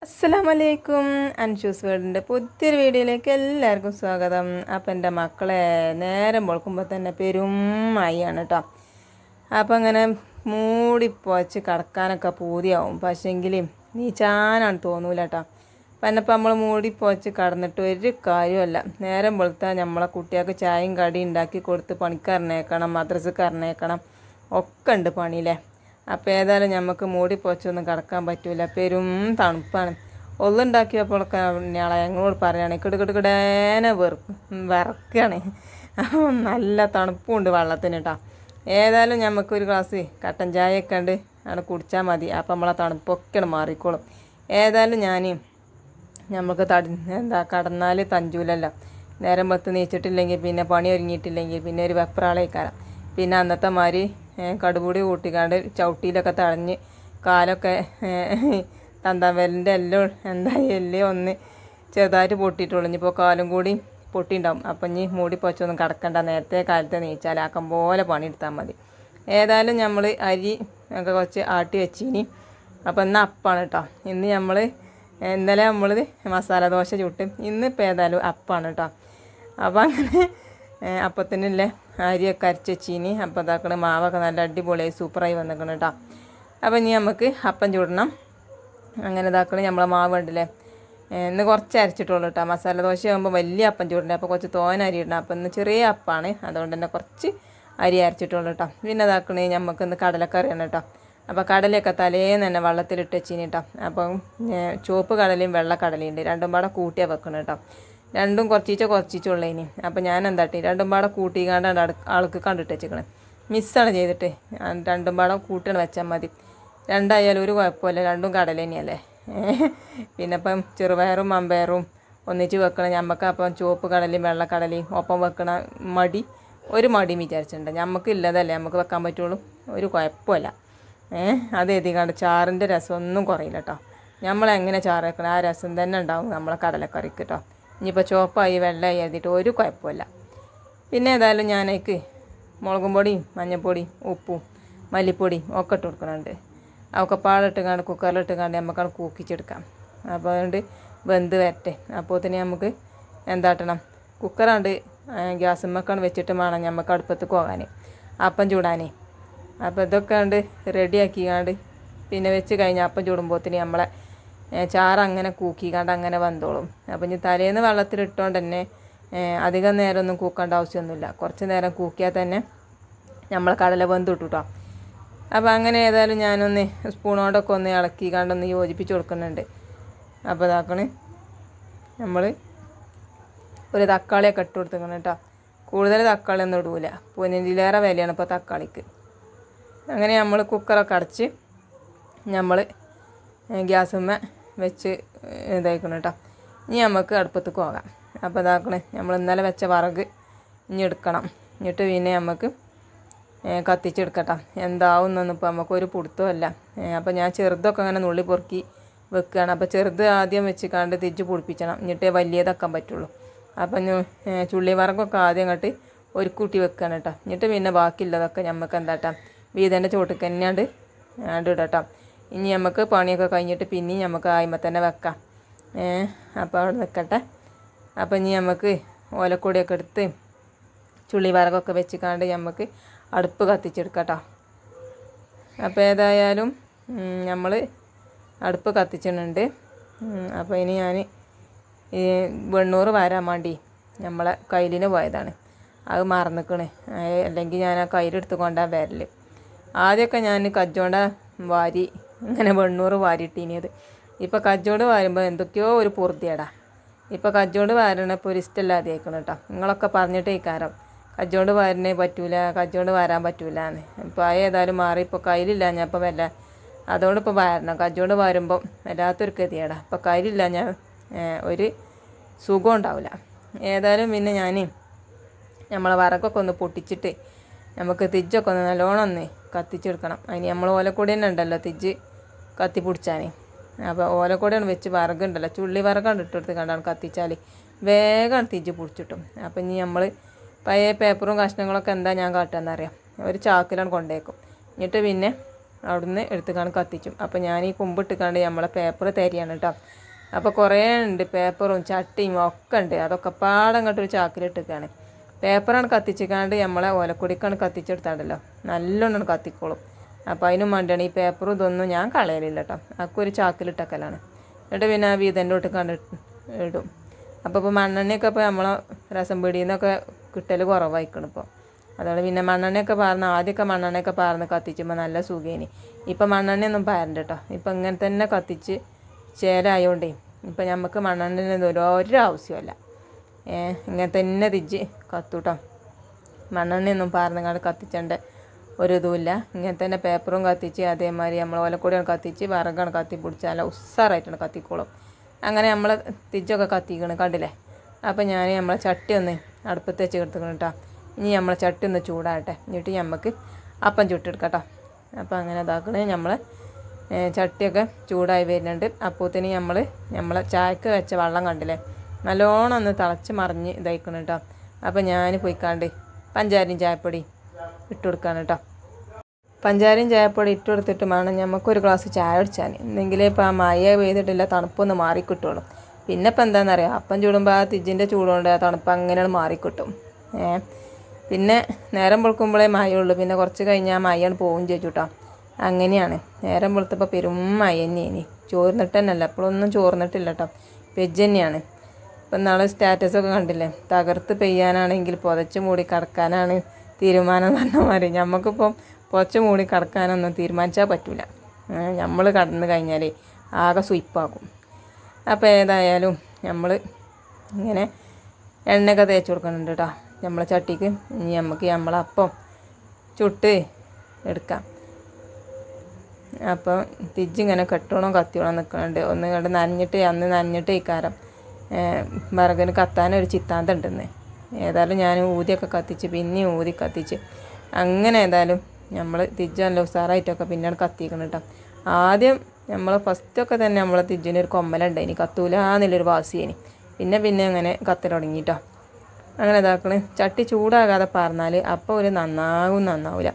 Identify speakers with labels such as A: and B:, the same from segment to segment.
A: അസ്സലാമലൈക്കും അൻഷൂസ് വേൾഡിൻ്റെ പുതിയൊരു വീഡിയോയിലേക്ക് എല്ലാവർക്കും സ്വാഗതം. അപ്പം എൻ്റെ മക്കളെ നേരം വെളുക്കുമ്പോൾ തന്നെ പെരും മഴയാണ് കേട്ടോ. അപ്പം അങ്ങനെ മൂടിപ്പൊച്ച് കിടക്കാനൊക്കെ പൂതിയാവും, പക്ഷേങ്കിൽ നീച്ചാനാണ് തോന്നൂല കേട്ടോ. അപ്പം എന്നപ്പം നമ്മൾ മൂടിപ്പൊച്ച് കിടന്നിട്ട് ഒരു കാര്യമല്ല. നേരം വെളുത്താൽ നമ്മളെ കുട്ടികൾക്ക് ചായയും കടിയും ഉണ്ടാക്കി കൊടുത്ത് പണിക്കറിനേക്കണം, മദ്രസക്ക് അറിനേക്കണം, ഒക്കെ ഉണ്ട് പണിയില്ലേ. അപ്പോൾ ഏതായാലും നമുക്ക് മൂടി പൊച്ചൊന്നും കിടക്കാൻ പറ്റില്ല, പെരും തണുപ്പാണ്. ഒന്നുണ്ടാക്കിയപ്പോഴൊക്കെ ഞങ്ങളോട് പറയുകയാണ് കിടുകിടുകിടേനെ വിറക്കുകയാണ്. നല്ല തണുപ്പുണ്ട് വെള്ളത്തിന് കേട്ടോ. ഏതായാലും നമുക്കൊരു ഗ്ലാസ് കട്ടൻ ചായയൊക്കെ ഉണ്ട് അവിടെ കുടിച്ചാൽ മതി. അപ്പം നമ്മളെ തണുപ്പൊക്കെ മാറിക്കോളും. ഏതായാലും നമുക്ക് കടന്നാൽ തഞ്ചൂലല്ലോ. നേരം പത്ത് നീച്ചിട്ടില്ലെങ്കിൽ പിന്നെ പണി ഒരുങ്ങിയിട്ടില്ലെങ്കിൽ പിന്നെ ഒരു വെപ്രാളേക്കാരം. പിന്നെ അന്നത്തെ മാതിരി കടുപൂടി കൂട്ടിക്കാണ്ട് ചവിട്ടിയിലൊക്കെ തടഞ്ഞ് കാലൊക്കെ തന്താവലിൻ്റെ എല്ലാം എല്ലാം ഒന്ന് ചെറുതായിട്ട് പൊട്ടിയിട്ടുള്ളൂ. ഇനിയിപ്പോൾ കാലും കൂടി പൊട്ടിയിട്ടുണ്ടാവും. അപ്പം ഇനി മൂടി പൊച്ചൊന്നും കിടക്കണ്ട, നേരത്തെ കാലത്ത് നീച്ചാൽ ആക്കം പോലെ പണിയെടുത്താൽ മതി. ഏതായാലും നമ്മൾ അരി ഒക്കെ കുറച്ച് ആട്ടി വെച്ചിനി. അപ്പം ഇന്ന് അപ്പാണ് കേട്ടോ. ഇന്ന് ഇന്നലെ നമ്മൾ മസാല ദോശ ചുട്ട്, ഇന്നിപ്പോൾ ഏതായാലും അപ്പാണ് കേട്ടോ. അപ്പം അങ്ങനെ അപ്പത്തിനല്ലേ അരിയൊക്കെ അരച്ച് വെച്ചീനി. അപ്പം ഇതാക്കണ മാവൊക്കെ നല്ല അടിപൊളിയായി സൂപ്പറായി വന്നിക്കണം കേട്ടോ. അപ്പം ഇനി നമുക്ക് അപ്പം ചൂടണം. അങ്ങനെ ഇതാക്കണ നമ്മളെ മാവ് ഉണ്ടല്ലേ, ഇന്ന് കുറച്ച് അരച്ചിട്ടുള്ളൂ കേട്ടോ. മസാല ദോശ ആകുമ്പോൾ വലിയ അപ്പം ചൂടണ്ടേ, അപ്പോൾ കുറച്ച് തോന അരി ഇടണം. അപ്പം ഇന്ന് ചെറിയ അപ്പാണ്, അതുകൊണ്ട് തന്നെ കുറച്ച് അരി അരച്ചിട്ടുള്ളൂ കേട്ടോ. പിന്നെ ഇതാക്കണേ നമുക്കിന്ന് കടലക്കറിയാണ് കേട്ടോ. അപ്പോൾ കടലയൊക്കെ തലേന്ന് തന്നെ വെള്ളത്തിലിട്ട് വെച്ചിനി കേട്ടോ. അപ്പം ചുവപ്പ് കടലയും വെള്ളക്കടലയും ഉണ്ട്, രണ്ടും പാടെ കൂട്ടിയാണ് വെക്കണം കേട്ടോ. രണ്ടും കുറച്ചിച്ചുള്ളതിന്. അപ്പം ഞാൻ എന്താട്ടി രണ്ടും പാടെ കൂട്ടിക്കാണ്ടാണ് ആൾക്ക് കണ്ടിട്ട് വെച്ചേക്കണേ. മിസ്സാണ് ചെയ്തിട്ട് രണ്ടും പാടെ കൂട്ടിയാണ് വെച്ചാൽ മതി. രണ്ടായാലും ഒരു കുഴപ്പമില്ല, രണ്ടും കടല തന്നെയല്ലേ. പിന്നെ ഇപ്പം ചെറുപയറും മമ്പയറും ഒന്നിച്ച് വെക്കണം. ഞമ്മക്ക് അപ്പം ചുവപ്പ് കടലയും വെള്ളക്കടലയും ഒപ്പം വെക്കണ ഒരു മടിയും വിചാരിച്ചിട്ടുണ്ട്. ഞമ്മക്ക് ഇല്ലതല്ലേ നമുക്ക് വെക്കാൻ പറ്റുള്ളൂ, ഒരു കുഴപ്പമില്ല. അത് എഴുതിക്കാണ്ട് ചാറിൻ്റെ രസമൊന്നും കുറയില്ല കേട്ടോ. നമ്മളെങ്ങനെ ചാറ് വെക്കണം ആ രസം തന്നെ ഉണ്ടാവും നമ്മളെ കടലക്കറിക്ക് കേട്ടോ. ഇനിയിപ്പോൾ ചുവപ്പായി വെള്ളമായി എഴുതിയിട്ട് ഒരു കുഴപ്പമില്ല. പിന്നെ ഏതായാലും ഞാനേക്ക് മുളകും പൊടിയും മഞ്ഞൾപ്പൊടിയും ഉപ്പും മല്ലിപ്പൊടിയും ഒക്കെ ഇട്ട് കൊടുക്കുന്നുണ്ട്. അതൊക്കെ പാടിട്ടുകാണ്ട് കുക്കറിലിട്ടുകാണ്ട് നമുക്കത് കൂക്കിച്ചെടുക്കാം. അപ്പോൾ അതുകൊണ്ട് വെന്ത് വരട്ടെ. അപ്പോൾ തന്നെ നമുക്ക് എന്താട്ടണം, കുക്കറാണ്ട് ഗ്യാസുമ്മക്കാണ് വെച്ചിട്ട് വേണം നമുക്ക് അടുപ്പത്തേക്ക് പോകാൻ, അപ്പം ചൂടാനേ. അപ്പോൾ ഇതൊക്കെ കണ്ട് റെഡിയാക്കിക്കാണ്ട് പിന്നെ വെച്ച് കഴിഞ്ഞാൽ അപ്പം ചൂടുമ്പോഴത്തേന് നമ്മളെ ചാറ് അങ്ങനെ കൂക്കിക്കാണ്ട് അങ്ങനെ വന്നോളും. അപ്പം ഇനി തലേന്ന് വെള്ളത്തിലിട്ടുകൊണ്ട് തന്നെ അധികം നേരമൊന്നും കൂക്കേണ്ട ആവശ്യമൊന്നുമില്ല. കുറച്ച് നേരം കൂക്കിയാൽ തന്നെ നമ്മൾ കടല വെന്ത് കിട്ടും കേട്ടോ. അപ്പോൾ അങ്ങനെ ഏതായാലും ഞാനൊന്ന് സ്പൂണോടൊക്കെ ഒന്ന് ഇളക്കിക്കാണ്ടൊന്ന് യോജിപ്പിച്ച് കൊടുക്കുന്നുണ്ട്. അപ്പോൾ ഇതാക്കണ് നമ്മൾ ഒരു തക്കാളിയൊക്കെ ഇട്ട് കൊടുത്തിക്കണം കേട്ടോ. കൂടുതൽ തക്കാളി ഒന്നും ഇടൂല, പൊന്നിലേറെ വിലയാണ് ഇപ്പോൾ തക്കാളിക്ക്. അങ്ങനെ നമ്മൾ കുക്കറൊക്കെ അടച്ച് നമ്മൾ ഗ്യാസുമ്മ വെച്ച് ഇതാക്കണം കേട്ടോ. ഇനി നമുക്ക് അടുപ്പത്തേക്ക് പോകാം. അപ്പോൾ ഇതാക്കണേ നമ്മൾ ഇന്നലെ വെച്ച വിറക് ഇനി എടുക്കണം. എന്നിട്ട് പിന്നെ നമുക്ക് കത്തിച്ചെടുക്കട്ടോ. എന്താവുന്നൊന്നും ഇപ്പോൾ നമുക്കൊരു പിടുത്തമല്ല. അപ്പോൾ ഞാൻ ചെറുതൊക്കെ അങ്ങനെ നുള്ളി പൊറുക്കി വെക്കുകയാണ്. അപ്പോൾ ചെറുത് ആദ്യം വെച്ചിക്കാണ്ട് തിരിച്ച് പൊടിപ്പിക്കണം, എന്നിട്ടേ വലിയതാക്കാൻ പറ്റുള്ളൂ. അപ്പം ചുള്ളി വിറകൊക്കെ ആദ്യം അങ്ങോട്ട് ഒരു കൂട്ടി വെക്കുകയാണ് കേട്ടോ. എന്നിട്ട് പിന്നെ ബാക്കിയുള്ളതൊക്കെ നമുക്ക് എന്താട്ടാം വീതൻ്റെ ചോട്ടിക്ക് തന്നെയാണ്ട് ഇടട്ടോ. ഇനി നമുക്ക് പണിയൊക്കെ കഴിഞ്ഞിട്ട് പിന്നെയും നമുക്ക് ആയ്മ തന്നെ വെക്കാം. അപ്പോൾ അവിടെ നിൽക്കട്ടെ. അപ്പം ഇനി നമുക്ക് ഓലക്കൊടിയൊക്കെ എടുത്ത് ചുള്ളി വിറകൊക്കെ വെച്ചിക്കാണ്ട് നമുക്ക് അടുപ്പ് കത്തിച്ചെടുക്കട്ടോ. അപ്പോൾ ഏതായാലും നമ്മൾ അടുപ്പ് കത്തിച്ചിട്ടുണ്ട്. അപ്പോൾ ഇനി ഞാൻ ഈ വെണ്ണൂറ് വരാൻ വേണ്ടി നമ്മളെ കയ്യിലിന് പോയതാണ്, അത് മറന്നിക്കണേ. അല്ലെങ്കിൽ ഞാൻ ആ കയ്യിലെടുത്ത് കൊണ്ടാ വരൽ. ആദ്യമൊക്കെ ഞാൻ കജ്ജോണ്ട വാരി ഇങ്ങനെ വെണ്ണൂറ് വാരിയിട്ടിനിയത്. ഇപ്പോൾ കജ്ജോണ്ട് വാരുമ്പോൾ എന്തൊക്കെയോ ഒരു പൊറുതിയടാ. ഇപ്പോൾ കജ്ജോണ്ട് വാരണപ്പോൾ ഒരു ഇഷ്ടമില്ലാതെ ആയിക്കണം കേട്ടോ. നിങ്ങളൊക്കെ പറഞ്ഞിട്ടേ ഇക്കാരം കജ്ജോണ്ട് വാരനേ പറ്റൂല, കജ്ജോണ്ട് വാരാൻ പറ്റൂല എന്ന്. ഇപ്പോൾ ഏതായാലും മാറി, ഇപ്പോൾ കയ്യിലില്ല ഞാൻ ഇപ്പോൾ അതുകൊണ്ട് ഇപ്പോൾ വാരണം. കജ്ജോണ്ട് വാരുമ്പോൾ വല്ലാത്തൊരു ഗതിയടാ. ഇപ്പോൾ കയ്യിലില്ല ഞാൻ ഒരു സുഖം ഉണ്ടാവില്ല. ഏതായാലും പിന്നെ ഞാൻ നമ്മളെ വിറകൊക്കെ ഒന്ന് പൊട്ടിച്ചിട്ട് നമുക്ക് തിജ്ജൊക്കെ ഒന്ന് നല്ലോണം ഒന്ന് കത്തിച്ചെടുക്കണം. അതിന് നമ്മൾ ഓലക്കൂടി തന്നെ ഉണ്ടല്ലോ തിജ്ജ് കത്തി പിടിച്ചാൽ. അപ്പോൾ ഓലക്കൂടിയാണ് വെച്ച് വിറകുണ്ടല്ലോ, ചുള്ളി വിറകാണ് ഇട്ടെടുത്ത് കണ്ടാണ് കത്തിച്ചാൽ വേഗം തിജ്ജ് പിടിച്ചിട്ടും. അപ്പം ഇനി നമ്മൾ പഴയ പേപ്പറും കഷ്ണങ്ങളൊക്കെ എന്താ ഞാൻ കാട്ടുകയെന്നറിയാം, ഒരു ചാക്കിലാണ് കൊണ്ടേക്കും. എന്നിട്ട് പിന്നെ അവിടുന്ന് എടുത്തുകാണ് കത്തിച്ചും. അപ്പോൾ ഞാൻ ഈ കുമ്പിട്ടിക്കാണ്ട് നമ്മളെ പേപ്പർ തരികയാണ് കേട്ടോ. അപ്പോൾ കുറേ ഉണ്ട്, പേപ്പറും ചട്ടിയും ഒക്കെ ഉണ്ട്. അതൊക്കെ പാടങ്ങോട്ടൊരു ചാക്കിലിട്ടിക്കാണ്. പേപ്പറാണ് കത്തിച്ചിക്കാണ്ട് നമ്മളെ ഓലക്കൊടിക്കാണ് കത്തിച്ചെടുത്താണ്ടല്ലോ നല്ലോണം കത്തിക്കോളും. അപ്പോൾ അതിനും വേണ്ടിയാണ് ഈ പേപ്പറും ഇതൊന്നും ഞാൻ കളയലില്ല കേട്ടോ. അതൊക്കെ ഒരു ചാക്കിലിട്ടക്കലാണ്. എന്നിട്ട് പിന്നെ ആ വീതൻ്റെ തൊട്ട് കണ്ട് ഇടും. അപ്പോൾ മണ്ണെണ്ണയൊക്കെ ഇപ്പോൾ നമ്മളെ രസം പീടിയിൽ നിന്നൊക്കെ കിട്ടൽ കുറവായിക്കണം ഇപ്പോൾ. അതുകൊണ്ട് പിന്നെ മണ്ണെണ്ണയൊക്കെ പാർന്ന് ആദ്യമൊക്കെ മണ്ണെണ്ണയൊക്കെ പാർന്ന് കത്തിച്ചുമ്പോൾ നല്ല സുഖേനി. ഇപ്പം മണ്ണെണ്ണയൊന്നും പാരണ്ട കേട്ടോ. ഇപ്പം ഇങ്ങനെ തന്നെ കത്തിച്ച് ചേലായോണ്ടേ ഇപ്പം നമുക്ക് മണ്ണെണ്ണ ഒരു ആവശ്യമല്ല. ഇങ്ങനെ തന്നെ തിരിച്ച് കത്തൂട്ടോ. മണ്ണെണ്ണയൊന്നും പാർന്നങ്ങാണ്ട് കത്തിച്ചേണ്ട ഒരു ഇതുമില്ല. ഇങ്ങനെ തന്നെ പേപ്പറും കത്തിച്ച് അതേമാതിരി നമ്മൾ ഓലക്കൂടിയാണ് കത്തിച്ച് വിറകാണ് കത്തി പിടിച്ച് നല്ല ഉസ്സാറായിട്ടാണ് കത്തിക്കോളും. അങ്ങനെ നമ്മളെ തിരിച്ചൊക്കെ കത്തിക്കണം കണ്ടില്ലേ. അപ്പോൾ ഞാൻ നമ്മളെ ചട്ടി ഒന്ന് അടുപ്പത്ത് വെച്ച് എടുത്തുക്കണം കേട്ടോ. ഇനി നമ്മളെ ചട്ടി ഒന്ന് ചൂടാകട്ടെ, എന്നിട്ട് നമുക്ക് അപ്പം ചുട്ടെടുക്കാം കേട്ടോ. അപ്പോൾ അങ്ങനെ ഇതാക്കണേ നമ്മൾ ചട്ടിയൊക്കെ ചൂടായി വരുന്നുണ്ട്. അപ്പോഴത്തേന് നമ്മളെ ചായക്ക് വെച്ച വെള്ളം കണ്ടില്ലേ നല്ലോണം ഒന്ന് തിളച്ച് മറിഞ്ഞ് ഇതായിക്കണം കേട്ടോ. അപ്പോൾ ഞാൻ പോയിക്കാണ്ട് പഞ്ചാരയും ചായപ്പൊടി ഇട്ട് കൊടുക്കാണ് കേട്ടോ. പഞ്ചാരയും ചായപ്പൊടി ഇട്ട് കൊടുത്തിട്ട് വേണം നമുക്കൊരു ഗ്ലാസ് ചായ കുടിച്ചാൽ. എന്നെങ്കിലേ ഇപ്പോൾ ആ മഴ പെയ്തിട്ടില്ല തണുപ്പൊന്ന് മാറിക്കിട്ടുള്ളൂ. പിന്നെ ഇപ്പം എന്താണെന്നറിയാം, അപ്പം ചൂടുമ്പോൾ ആ തിജിൻ്റെ ചൂടുകൊണ്ട് ആ തണുപ്പ് അങ്ങനെയാണ് മാറിക്കിട്ടും. പിന്നെ നേരം വെളുക്കുമ്പോഴേ മഴയുള്ളൂ. പിന്നെ കുറച്ച് കഴിഞ്ഞാൽ മഴയാണ് പോവുകയും ചെയ്തു കേട്ടോ. അങ്ങനെയാണ് നേരം വെളുത്തപ്പോൾ പെരും മഴ തന്നെയാണ്. ചോർന്നിട്ട് തന്നെയല്ല, എപ്പോഴൊന്നും ചോർന്നിട്ടില്ല കേട്ടോ. വെജ് തന്നെയാണ്. ഇപ്പം നാളെ സ്റ്റാറ്റസൊക്കെ കണ്ടില്ലേ, തകർത്ത് പെയ്യാനാണെങ്കിൽ പുതച്ച് മൂടി കിടക്കാനാണ് തീരുമാനം എന്ന് പറഞ്ഞ മാതിരി. നമുക്കിപ്പം പുതച്ച് മൂടി കിടക്കാനൊന്നും തീരുമാനിച്ചാൽ പറ്റില്ല. നമ്മൾ കടന്നു കഴിഞ്ഞാൽ ആകെ സുയിപ്പാക്കും. അപ്പോൾ ഏതായാലും നമ്മൾ ഇങ്ങനെ എണ്ണയൊക്കെ തേച്ച് കൊടുക്കുന്നുണ്ട് കേട്ടോ നമ്മളെ ചട്ടിക്ക്. ഇനി നമുക്ക് നമ്മളപ്പം ചുട്ട് എടുക്കാം. അപ്പം തിരിച്ചിങ്ങനെ കെട്ടോണം കത്തിയോണം നിൽക്കുന്നുണ്ട്. ഒന്ന് കണ്ട് നനഞ്ഞിട്ട് ഇക്കാരം വിറകിന് കത്താനൊരു ചിത്താന്തം ഉണ്ടെന്ന്. ഏതായാലും ഞാൻ ഊതിയൊക്കെ കത്തിച്ച് പിന്നെയും ഊതി കത്തിച്ച് അങ്ങനെ ഏതായാലും നമ്മൾ തിരിച്ച് നല്ല ഉസാറായിട്ടൊക്കെ പിന്നെയാണ് കത്തിക്കണം കേട്ടോ. ആദ്യം നമ്മൾ ഫസ്റ്റൊക്കെ തന്നെ നമ്മളെ തിരിച്ചിനൊരു കൊമ്മലുണ്ടായിനി, കത്തൂല എന്നുള്ളൊരു വാസിയേനി. പിന്നെ അങ്ങനെ കത്തൽ തുടങ്ങിയിട്ടോ. അങ്ങനെ ഇതാക്കണേ ചട്ടി ചൂടാകാതെ പറഞ്ഞാൽ അപ്പം ഒരു നന്നാവില്ല.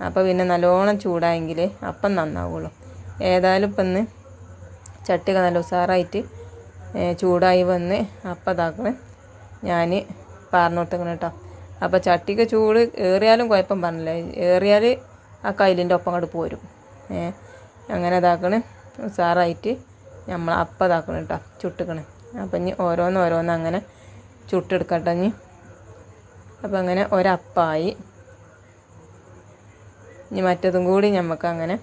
A: അപ്പോൾ പിന്നെ നല്ലോണം ചൂടായെങ്കിൽ അപ്പം നന്നാവുള്ളൂ. ഏതായാലും ഇപ്പം ഇന്ന് ചട്ടിയൊക്കെ നല്ല ഉസാറായിട്ട് ചൂടായി വന്ന് അപ്പം ഇതാക്കണേ ഞാൻ പറഞ്ഞു കൊടുത്തേക്കണം കേട്ടോ. അപ്പോൾ ചട്ടിക്ക് ചൂട് ഏറിയാലും കുഴപ്പം പറഞ്ഞില്ല, ഏറിയാൽ ആ കയ്യിലിൻ്റെ ഒപ്പം അങ്ങോട്ട് പോരും. അങ്ങനെ ഇതാക്കണേ ഉസാറായിട്ട് നമ്മൾ അപ്പം ഇതാക്കണം കേട്ടോ, ചുട്ടിക്കണം. അപ്പം ഇനി ഓരോന്ന് അങ്ങനെ ചുട്ടെടുക്കട്ടെ ഇനി. അപ്പം അങ്ങനെ ഒരപ്പമായി. ഇനി മറ്റതും കൂടി നമുക്ക് അങ്ങനെ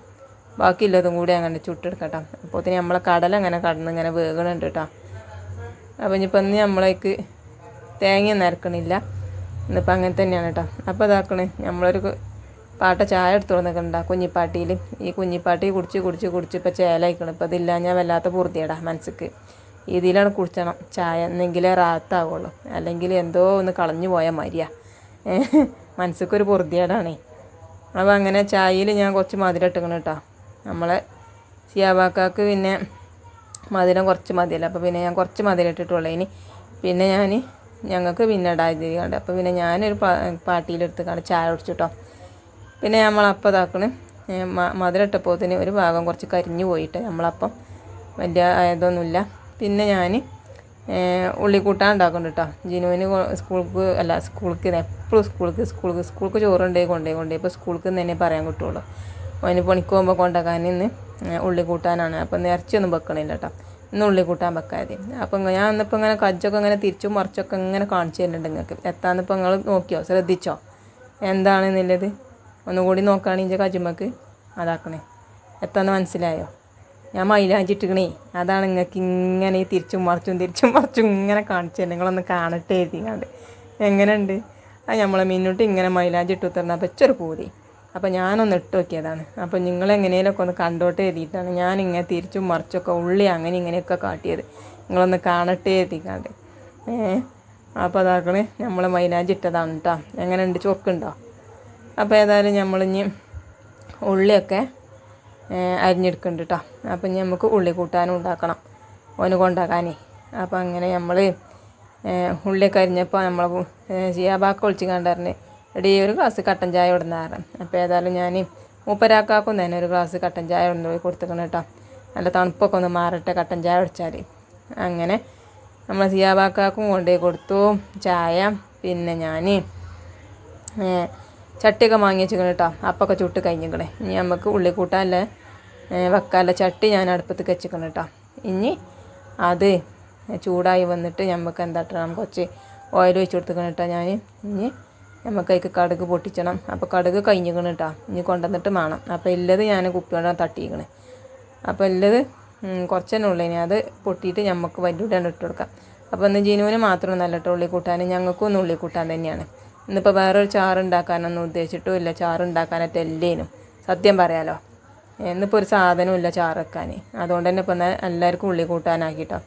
A: ബാക്കിയുള്ളതും കൂടി അങ്ങനെ ചുട്ടെടുക്കട്ടോ. അപ്പോൾ നമ്മളെ കടല അങ്ങനെ കടന്നിങ്ങനെ വേകണുണ്ട് കേട്ടോ. അപ്പോൾ ഇനിയിപ്പോൾ ഇന്ന് നമ്മളേക്ക് തേങ്ങ നരക്കണില്ല, ഇന്നിപ്പോൾ അങ്ങനെ തന്നെയാണ് കേട്ടോ. അപ്പോൾ ഇതാക്കണേ നമ്മളൊരു പാട്ട ചായ എടുത്തു കൊടുക്കുന്നുണ്ടാ കുഞ്ഞിപ്പാട്ടിയിൽ. ഈ കുഞ്ഞിപ്പാട്ടി കുടിച്ച് ഇപ്പോൾ ചേലായിക്കണം. ഇപ്പോൾ ഇതില്ലാഞ്ഞാൽ വല്ലാത്ത പൂർത്തിയടാ മനസ്സിക്ക്. ഇതിലാണ് കുടിച്ചണം ചായ, എന്നെങ്കിലേ റാത്താവുള്ളൂ. അല്ലെങ്കിൽ എന്തോ ഒന്ന് കളഞ്ഞു പോയാൽ മതിയാ, മനസ്സിക്കൊരു പൂർത്തിയേടാണേ. അപ്പോൾ അങ്ങനെ ചായയിൽ ഞാൻ കുറച്ച് മധുരം ഇട്ടിക്കണം കേട്ടോ. നമ്മളെ സിയാബാക്കാക്ക് പിന്നെ മധുരം കുറച്ച് മതിയല്ലോ. അപ്പോൾ പിന്നെ ഞാൻ കുറച്ച് മധുരം ഇട്ടിട്ടുള്ളൂ. ഇനി പിന്നെ ഞങ്ങൾക്ക് പിന്നെ ഇടാതി കണ്ട്. അപ്പോൾ പിന്നെ ഞാനൊരു പാട്ടിയിലെടുത്ത് കണ്ട് ചായ കുടിച്ചിട്ടോ. പിന്നെ നമ്മളപ്പം ഇതാക്കണം മധുരം ഇട്ടപ്പോത്തിന് ഒരു ഭാഗം കുറച്ച് കരിഞ്ഞു പോയിട്ട് നമ്മളപ്പം വലിയ ആയതൊന്നുമില്ല. പിന്നെ ഞാൻ ഉള്ളിക്കൂട്ടാൻ ഉണ്ടാക്കുന്നുണ്ട് കേട്ടോ. ജിനുവിന് സ്കൂൾക്ക് എപ്പോഴും സ്കൂൾക്ക് ചോറുണ്ടേ കൊണ്ടേ ഇപ്പോൾ സ്കൂൾക്ക് തന്നെ പറയാൻ കിട്ടുള്ളൂ. അതിന് പണിക്ക് പോകുമ്പോൾ കൊണ്ടുപോകാൻ ഇന്ന് ഉള്ളിക്കൂട്ടാനാണ്. അപ്പം ഇറച്ചിയൊന്നും വെക്കണില്ല കേട്ടോ, ഇന്ന് ഉള്ളിക്കൂട്ടാൻ വെക്കാതെ. അപ്പം ഞാൻ ഇന്നിപ്പോൾ ഇങ്ങനെ കജ്ജൊക്കെ ഇങ്ങനെ തിരിച്ചും മറിച്ചൊക്കെ ഇങ്ങനെ കാണിച്ചു തരുന്നുണ്ട് നിങ്ങൾക്ക്. എത്താന്നിപ്പോൾ നിങ്ങൾ നോക്കിയോ, ശ്രദ്ധിച്ചോ എന്താണെന്നുള്ളത് ഒന്നുകൂടി നോക്കുകയാണെങ്കിൽ കജ്ജുമ്മക്ക് അതാക്കണേ. എത്താന്ന് മനസ്സിലായോ? ഞാൻ മൈലാഞ്ചിട്ടിക്കണേ, അതാണ് നിങ്ങൾക്ക് ഇങ്ങനെ ഈ തിരിച്ചും മറിച്ചും ഇങ്ങനെ കാണിച്ചു തരുന്നത്. നിങ്ങളൊന്ന് കാണട്ടെ എഴുതിക്കാണ്ട് എങ്ങനെയുണ്ട്. അത് നമ്മളെ മിന്നൂട്ട് ഇങ്ങനെ മൈലാഞ്ചി ഇട്ട് തരണം. അപ്പം ഇച്ചൊരു പൂതി. അപ്പോൾ ഞാനൊന്ന് ഇട്ട് നോക്കിയതാണ്. അപ്പോൾ നിങ്ങളെങ്ങനെയൊക്കെ ഒന്ന് കണ്ടോട്ടെ എഴുതിയിട്ടാണ് ഞാനിങ്ങനെ തിരിച്ചും മറിച്ചൊക്കെ ഉള്ളി അങ്ങനെ ഇങ്ങനെയൊക്കെ കാട്ടിയത്. നിങ്ങളൊന്ന് കാണട്ടെ എഴുതിക്കാണ്ട്. അപ്പോൾ അതാക്കണേ നമ്മൾ മൈലാഞ്ചി ഇട്ടതാണ് കേട്ടോ. എങ്ങനെയുണ്ട്, ചൊക്കുണ്ടോ? അപ്പോൾ ഏതായാലും നമ്മളിഞ്ഞ് ഉള്ളിയൊക്കെ അരിഞ്ഞെടുക്കുന്നുണ്ട് കേട്ടോ. അപ്പം ഇനി നമുക്ക് ഉള്ളി കൂട്ടാനും ഉണ്ടാക്കണം ഓന് കൊണ്ടാക്കാനേ. അപ്പോൾ അങ്ങനെ നമ്മൾ ഉള്ളിയൊക്കെ അരിഞ്ഞപ്പോൾ നമ്മൾ സിയാബാക്ക ഒളിച്ച് കണ്ടറിഞ്ഞ് എടീ ഒരു ഗ്ലാസ് കട്ടൻ ചായ ഇടുന്നാറ്. അപ്പോൾ ഏതായാലും ഞാൻ മൂപ്പരാക്കാക്കും തന്നെ ഒരു ഗ്ലാസ് കട്ടൻ ചായ കൊണ്ടുപോയി കൊടുത്തിക്കണം കേട്ടോ. നല്ല തണുപ്പൊക്കെ ഒന്ന് മാറട്ടെ കട്ടൻ ചായ കുടിച്ചാൽ. അങ്ങനെ നമ്മൾ സിയാബാക്കാക്കും കൊണ്ടുപോയി കൊടുത്തു ചായ. പിന്നെ ഞാൻ ചട്ടിയൊക്കെ വാങ്ങി വെച്ചിരിക്കണം കേട്ടോ. അപ്പൊക്കെ ചുട്ട് കഴിഞ്ഞിക്കണേ. ഇനി നമുക്ക് ഉള്ളി കൂട്ടാനല്ലേ വെക്കാനുള്ള ചട്ടി ഞാൻ അടുപ്പത്ത് വെച്ചിരിക്കണം കേട്ടോ. ഇനി അത് ചൂടായി വന്നിട്ട് നമുക്ക് എന്താട്ടണം, കുറച്ച് ഓയിൽ ഒഴിച്ച് കൊടുത്തിക്കണം കേട്ടോ ഞാൻ. ഇനി നമുക്ക് അതിലേക്ക് കടുക് പൊട്ടിച്ചണം. അപ്പോൾ കടുക് കഴിഞ്ഞിക്കണം കേട്ടോ. ഇനി കൊണ്ടുവന്നിട്ട് വേണം. അപ്പോൾ ഉള്ളത് ഞാൻ കുപ്പി കൊണ്ടാണ് തട്ടിയിരിക്കണേ. അപ്പോൾ ഉള്ളത് കുറച്ച് തന്നെ ഉള്ളൂ. ഇനി അത് പൊട്ടിയിട്ട് നമുക്ക് വലിയ ഇട്ട് കൊടുക്കാം. അപ്പോൾ ഇന്ന് ജീനുവിന് മാത്രം നല്ല കേട്ടോ ഉള്ളി കൂട്ടാൻ. ഞങ്ങൾക്കും ഒന്ന് ഉള്ളി കൂട്ടാൻ തന്നെയാണ്. ഇന്നിപ്പോൾ വേറൊരു ചാറ് ഉണ്ടാക്കാനൊന്നും ഉദ്ദേശിച്ചിട്ടും ഇല്ല. ചാറ് ഉണ്ടാക്കാനായിട്ട് എല്ലേനും സത്യം പറയാലോ. ഇന്നിപ്പോൾ ഒരു സാധനവും ഇല്ല ചാറ് വെക്കാൻ. അതുകൊണ്ട് തന്നെ ഇപ്പം എല്ലാവർക്കും ഉള്ളി കൂട്ടാനാക്കിട്ടോ.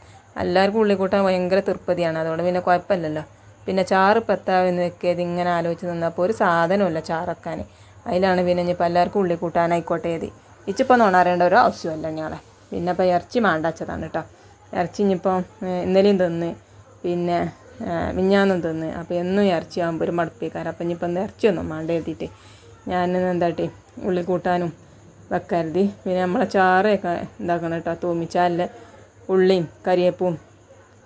A: എല്ലാവർക്കും ഉള്ളി കൂട്ടാൻ ഭയങ്കര തൃപ്തിയാണ്. അതുകൊണ്ട് പിന്നെ കുഴപ്പമില്ലല്ലോ. പിന്നെ ചാറ് പെത്താവെന്ന് വെക്കിയത് ഇങ്ങനെ ആലോചിച്ച് നിന്നപ്പോൾ ഒരു സാധനമില്ല ചാറ് വെക്കാൻ. അതിലാണ് പിന്നെ ഇനിയിപ്പോൾ എല്ലാവർക്കും ഉള്ളി കൂട്ടാനായിക്കോട്ടെ ഏതി ഇച്ചിപ്പോൾ നോണറിയേണ്ട ഒരു ആവശ്യമല്ല ഞങ്ങളെ. പിന്നെ ഇപ്പോൾ ഇറച്ചി മാണ്ടാച്ചതാണ് കേട്ടോ. ഇറച്ചി ഇനിയിപ്പോൾ ഇന്നലെയും തിന്ന് പിന്നെ മിഞ്ഞാന്നും തിന്ന്. അപ്പോൾ എന്നും ഇറച്ചി ആകുമ്പോൾ ഒരു മടുപ്പിക്കാറ്. അപ്പോൾ ഇനിയിപ്പോൾ എന്താ ഇറച്ചിയൊന്നും മാണ്ട എഴുതിയിട്ട് ഞാൻ എന്താട്ടി ഉള്ളി കൂട്ടാനും വെക്കരുതി. പിന്നെ നമ്മളെ ചാറൊക്കെ എന്താക്കണം കേട്ടോ, തൂമിച്ചാൽ ഉള്ളിയും കരിയേപ്പും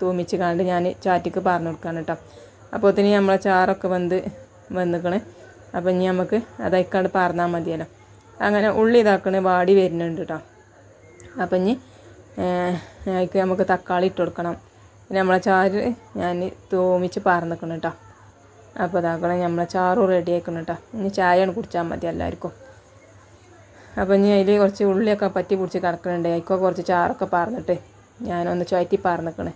A: തൂമിച്ച് കണ്ട് ഞാൻ ചാറ്റിക്ക് പറഞ്ഞു കൊടുക്കുകയാണ് കേട്ടോ. അപ്പോൾ ഒത്തിരി നമ്മളെ ചാറൊക്കെ വന്നിക്കണേ. അപ്പോൾ ഇനി നമുക്ക് അതയക്കാണ്ട് പറഞ്ഞാൽ മതിയല്ലോ. അങ്ങനെ ഉള്ളി ഇതാക്കണേ വാടി വരുന്നുണ്ട് കേട്ടോ. അപ്പം ഇനി അതിലേക്ക് നമുക്ക് തക്കാളി ഇട്ട് കൊടുക്കണം. പിന്നെ നമ്മളെ ചാറ് ഞാൻ തൂമിച്ച് പറന്നിക്കണം കേട്ടോ. അപ്പോൾ ഇതാക്കണം നമ്മളെ ചാറും റെഡി ആക്കണം കേട്ടോ. ഇനി ചായയാണ് കുടിച്ചാൽ മതി എല്ലാവർക്കും. അപ്പോൾ ഇനി അതിൽ കുറച്ച് ഉള്ളിയൊക്കെ പറ്റി പിടിച്ച് കിടക്കുന്നുണ്ട്. അതിക്കൊക്കെ കുറച്ച് ചാറൊക്കെ പറന്നിട്ട് ഞാനൊന്ന് ചുവറ്റി പറന്നിക്കണേ.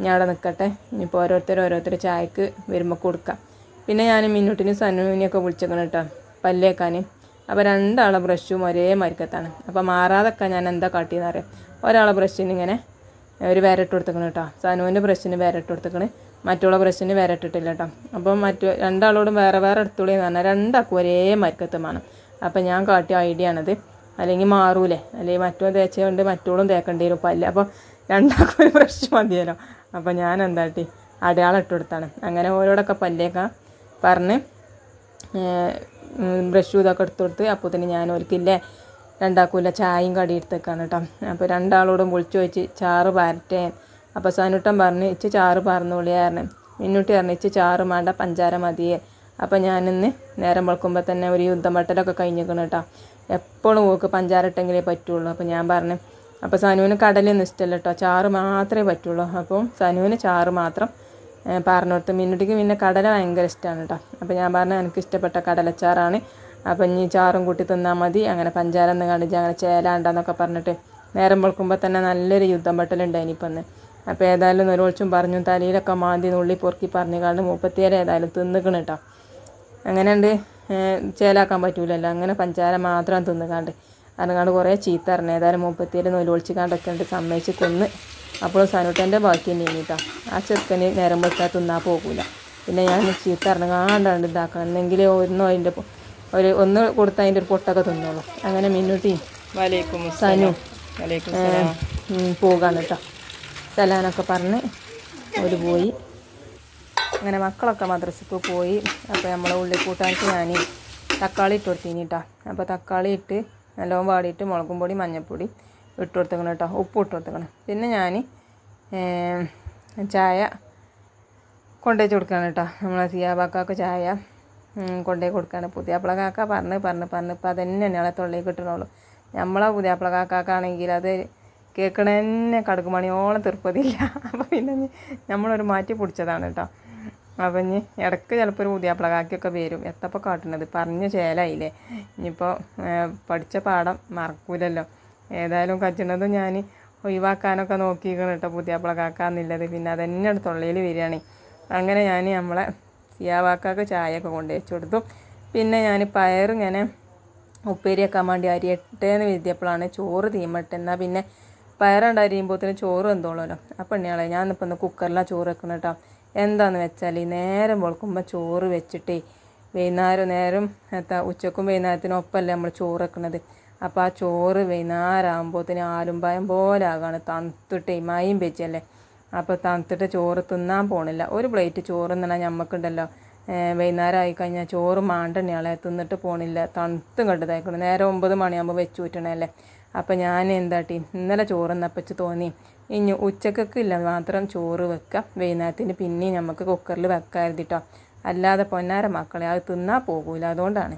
A: ഞാൻ അവിടെ നിൽക്കട്ടെ. ഇനിയിപ്പോൾ ഓരോരുത്തർ ചായക്ക് വരുമ്പോൾ കൊടുക്കാം. പിന്നെ ഞാൻ മിന്നുട്ടിനും സനുവിനെയൊക്കെ വിളിച്ചേക്കണം കേട്ടോ പല്ലേക്കാൻ. അപ്പോൾ രണ്ടാളെ ബ്രഷും ഒരേ മരിക്കത്താണ്. അപ്പോൾ മാറാതൊക്കെ ഞാൻ എന്താ കാട്ടിയെന്ന് അറിയാം. ഒരാളെ ബ്രഷിന് ഇങ്ങനെ ഒരു വിരട്ട് കൊടുത്തേക്കണം കേട്ടോ. സനുവിൻ്റെ ബ്രഷിന് വിരട്ട് കൊടുത്തേക്കണ്, മറ്റുള്ള ബ്രഷിന് വിരട്ടിട്ടില്ല കേട്ടോ. അപ്പം രണ്ടാളോടും വേറെ വേറെ എടുത്തോളെന്ന് പറഞ്ഞാൽ രണ്ടാൾക്കും ഒരേ മരിക്കത്തും വേണം. അപ്പം ഞാൻ കാട്ടിയ ഐഡിയ ആണത്. അല്ലെങ്കിൽ മാറൂലേ, അല്ലെങ്കിൽ മറ്റോ തേച്ചുകൊണ്ട് മറ്റോളും തേക്കേണ്ടി വരും പല്ല്. അപ്പോൾ രണ്ടാൾക്കും ഒരു ബ്രഷ് മതിയല്ലോ. അപ്പോൾ ഞാൻ എന്താട്ടി അടയാളം ഇട്ട് കൊടുത്താണ്. അങ്ങനെ ഓരോടൊക്കെ പല്ലേക്കാൻ പറഞ്ഞ് ബ്രഷും ഇതൊക്കെ എടുത്ത് കൊടുത്ത്. അപ്പോൾ തന്നെ ഞാൻ ഒരിക്കലില്ലേ രണ്ടാക്കൂല ചായയും കടി എടുത്തേക്കാണ് കേട്ടോ. അപ്പോൾ രണ്ടാളോടും വിളിച്ചു ചോദിച്ച് ചാറ് പാരട്ടേ. അപ്പോൾ സനുട്ടൻ പറഞ്ഞ് ഇച്ച് ചാറ് പാർന്നോളിയായിരുന്നു. മിന്നുട്ടി പറഞ്ഞ് ഇച്ച് ചാറ് വേണ്ട പഞ്ചാര മതിയേ. അപ്പോൾ ഞാനിന്ന് നേരം വെളുക്കുമ്പോൾ തന്നെ ഒരു യുദ്ധം വട്ടലൊക്കെ കഴിഞ്ഞിരിക്കണം കേട്ടോ. എപ്പോഴും ഓക്ക് പഞ്ചാര ഇട്ടെങ്കിലേ പറ്റുള്ളൂ. അപ്പോൾ ഞാൻ പറഞ്ഞു അപ്പോൾ സനുവിന് കടലൊന്നും ഇഷ്ടമല്ല കേട്ടോ, ചാറ് മാത്രമേ പറ്റുള്ളൂ. അപ്പോൾ സനുവിന് ചാറ് മാത്രം പറഞ്ഞു കൊടുത്ത്. മിന്നുട്ടിക്ക് പിന്നെ കടല ഭയങ്കര ഇഷ്ടമാണ് കേട്ടോ. അപ്പോൾ ഞാൻ പറഞ്ഞു എനിക്ക് ഇഷ്ടപ്പെട്ട കടലച്ചാറാണ്, അപ്പം ഇനി ചാറും കൂട്ടി തിന്നാൽ മതി, അങ്ങനെ പഞ്ചാര ഒന്ന് കണ്ടിച്ച് അങ്ങനെ ചേലാണ്ടെന്നൊക്കെ പറഞ്ഞിട്ട് നേരം വെളുക്കുമ്പോൾ തന്നെ നല്ലൊരു യുദ്ധം പട്ടലുണ്ടായിനി ഇപ്പം. അപ്പോൾ ഏതായാലും നൊരുവളിച്ചും പറഞ്ഞു തലയിലൊക്കെ മാന്തി നുള്ളി പൊറുക്കി പറഞ്ഞു കണ്ട് 37 ഏതായാലും തിന്നിക്കണം കേട്ടോ. അങ്ങനെ ഉണ്ട് ചേലാക്കാൻ പറ്റൂലല്ലോ. അങ്ങനെ പഞ്ചാര മാത്രം തിന്നുകാണ്ട് അതുകൊണ്ട് കുറേ ചീത്ത അറിഞ്ഞു. ഏതായാലും 37 നൊരുവളിച്ച് കണ്ടൊക്കെ ഉണ്ട് സമ്മതിച്ച് തിന്ന്. അപ്പോൾ സനുട്ടൻ്റെ ബാക്കി തന്നെ കേട്ടോ. ആ ചെറുക്കന് നേരം വെളുക്കാൻ തിന്നാൽ പോകൂല. പിന്നെ ഞാൻ ചീത്ത അറിഞ്ഞാണ്ടാണ്ട് ഇതാക്കണം, എന്നെങ്കിലും അതിൻ്റെ ഒന്ന് കൊടുത്താൽ അതിൻ്റെ ഒരു പൊട്ടൊക്കെ തിന്നോളൂ. അങ്ങനെ മിന്നുട്ടിയും സനു പോകാണ് കേട്ടോ. സലാനൊക്കെ പറഞ്ഞ് ഒരു പോയി. അങ്ങനെ മക്കളൊക്കെ മദ്രസക്ക് പോയി. അപ്പോൾ നമ്മളെ ഉള്ളിക്കൂട്ടാనికి ഞാൻ തക്കാളി ഇട്ട് കൊടുത്തിന് കേട്ടോ. അപ്പോൾ തക്കാളി ഇട്ട് നല്ലോണം വാടിയിട്ട് മുളകും പൊടി മഞ്ഞൾപ്പൊടി ഇട്ട് കൊടുത്തേക്കണം കേട്ടോ, ഉപ്പ് ഇട്ട് കൊടുത്തേക്കണം. പിന്നെ ഞാൻ ചായ കൊണ്ടുവച്ച് കൊടുക്കുകയാണ് കേട്ടോ. നമ്മളെ സിയാബാക്കാക്ക് ചായ കൊണ്ടുപോയി കൊടുക്കുകയാണ്. പുതിയാപ്പിള കാക്ക പറഞ്ഞ് ഇപ്പോൾ അതന്നെ ഞങ്ങളെ തൊള്ളിൽ കിട്ടണുള്ളൂ. നമ്മളെ പുതിയാപ്പിള കാക്കാണെങ്കിൽ അത് കേൾക്കണന്നെ കടുക് മണിയോളം തീർപ്പതില്ല. അപ്പോൾ പിന്നെ നമ്മളൊരു മാറ്റി പിടിച്ചതാണ് കേട്ടോ. അപ്പം ഇനി ഇടയ്ക്ക് ചിലപ്പോൾ ഒരു പുതിയാപ്പിള കാക്കൊക്കെ വരും. എത്തപ്പോൾ കാട്ടുന്നത് പറഞ്ഞ ചേലായില്ലേ. ഇനിയിപ്പോൾ പഠിച്ച പാഠം മറക്കൂലല്ലോ. ഏതായാലും കച്ചണതും ഞാൻ ഒഴിവാക്കാനൊക്കെ നോക്കിയിരിക്കണം കേട്ടോ പുതിയാപ്പിള കാക്കാന്നുള്ളത്. പിന്നെ അതന്നെ തൊള്ളയിൽ വരികയാണ്. അങ്ങനെ ഞാൻ നമ്മളെ സിയാവാക്കാക്ക് ചായയൊക്കെ കൊണ്ട് വെച്ച് കൊടുത്തു. പിന്നെ ഞാൻ പയറിങ്ങനെ ഉപ്പേരി വെക്കാൻ വേണ്ടി അരിയട്ടേന്ന് വിദ്യപ്പോഴാണ് ചോറ് തീമട്ടെ. എന്നാൽ പിന്നെ പയറുണ്ട് അരിയുമ്പോഴത്തേന് ചോറ് എന്തോളല്ലോ. അപ്പം എണ്ണയാളെ ഞാനിപ്പോൾ ഒന്ന് കുക്കറിലാണ് ചോറ് വെക്കണം കേട്ടോ. എന്താണെന്ന് വെച്ചാൽ നേരം വെളുക്കുമ്പോൾ ചോറ് വെച്ചിട്ടേ നേരം ഉച്ചക്കും വൈകുന്നേരത്തിനും ഒപ്പമല്ലേ നമ്മൾ ചോറ് വെക്കണത്. അപ്പോൾ ആ ചോറ് വൈകുന്നേരമാകുമ്പോഴത്തേന് ആലുംപായം പോലെ ആകാണ്. തണുത്തിട്ടേ മയും വെച്ചല്ലേ. അപ്പോൾ തണുത്തിട്ട് ചോറ് തിന്നാൻ പോണില്ല. ഒരു പ്ലേറ്റ് ചോറ് തിന്നാൽ ഞമ്മക്കുണ്ടല്ലോ വൈകുന്നേരം ആയി കഴിഞ്ഞാൽ ചോറ് മാണ്ടണിയാളെ തിന്നിട്ട് പോണില്ല, തണുത്തും കണ്ടതായിക്കണം. നേരെ 9 മണിയാകുമ്പോൾ വെച്ച് ഊറ്റണല്ലേ. അപ്പം ഞാൻ എന്താട്ടി ഇന്നലെ ചോറ് എന്നപ്പച്ച് തോന്നി ഇനി ഉച്ചക്കൊക്കെ മാത്രം ചോറ് വെക്കാം, വൈകുന്നേരത്തിന് പിന്നെയും നമുക്ക് കുക്കറിൽ വെക്കാതിട്ടോ, അല്ലാതെ പൊന്നാര മക്കളെ അത് തിന്നാൽ പോകൂല, അതുകൊണ്ടാണ്.